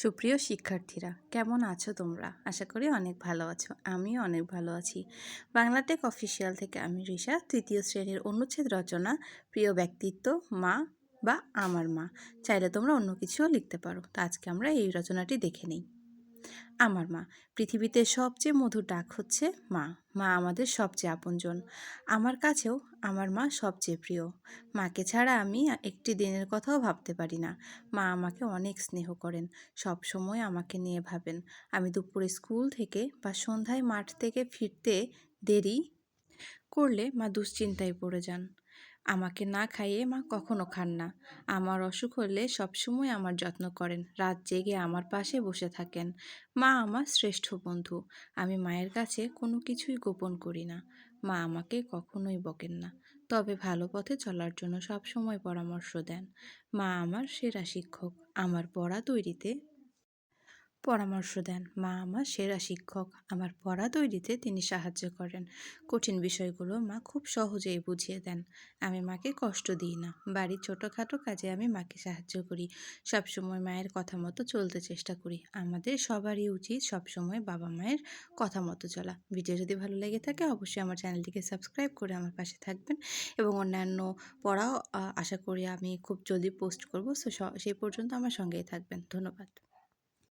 সুপ্রিয় শিক্ষার্থীরা, কেমন আছো তোমরা? আশা করি অনেক ভালো আছো। আমিও অনেক ভালো আছি। বাংলা টেক অফিসিয়াল থেকে আমি রিশা, তৃতীয় শ্রেণীর অনুচ্ছেদ রচনা, প্রিয় ব্যক্তিত্ব, মা বা আমার মা। চাইলে তোমরা অন্য কিছুও লিখতে পারো। তো আজকে আমরা এই রচনাটি দেখে নিই। আমার মা। পৃথিবীতে সবচেয়ে মধুর ডাক হচ্ছে মা। মা আমাদের সবচেয়ে আপনজন। আমার কাছেও আমার মা সবচেয়ে প্রিয়। মাকে ছাড়া আমি একটি দিনের কথাও ভাবতে পারি না। মা আমাকে অনেক স্নেহ করেন, সব সময় আমাকে নিয়ে ভাবেন। আমি দুপুরে স্কুল থেকে বা সন্ধ্যায় মাঠ থেকে ফিরতে দেরি করলে মা দুশ্চিন্তায় পড়ে যান। আমাকে না খাইয়ে মা কখনো খান না। আমার অসুখ হলে সবসময় আমার যত্ন করেন, রাত জেগে আমার পাশে বসে থাকেন। মা আমার শ্রেষ্ঠ বন্ধু। আমি মায়ের কাছে কোনো কিছুই গোপন করি না। মা আমাকে কখনোই বকেন না, তবে ভালো পথে চলার জন্য সবসময় পরামর্শ দেন। মা আমার সেরা শিক্ষক। আমার পড়া তৈরিতে পরামর্শ দেন। মা আমার সেরা শিক্ষক। আমার পড়া তৈরিতে তিনি সাহায্য করেন। কঠিন বিষয়গুলো মা খুব সহজেই বুঝিয়ে দেন। আমি মাকে কষ্ট দিই না। বাড়ির ছোটোখাটো কাজে আমি মাকে সাহায্য করি। সবসময় মায়ের কথা মতো চলতে চেষ্টা করি। আমাদের সবারই উচিত সবসময় বাবা মায়ের কথা মতো চলা। ভিডিও যদি ভালো লেগে থাকে অবশ্যই আমার চ্যানেলটিকে সাবস্ক্রাইব করে আমার পাশে থাকবেন এবং অন্যান্য পড়াও আশা করি আমি খুব জলদি পোস্ট করব। সো সেই পর্যন্ত আমার সঙ্গেই থাকবেন। ধন্যবাদ।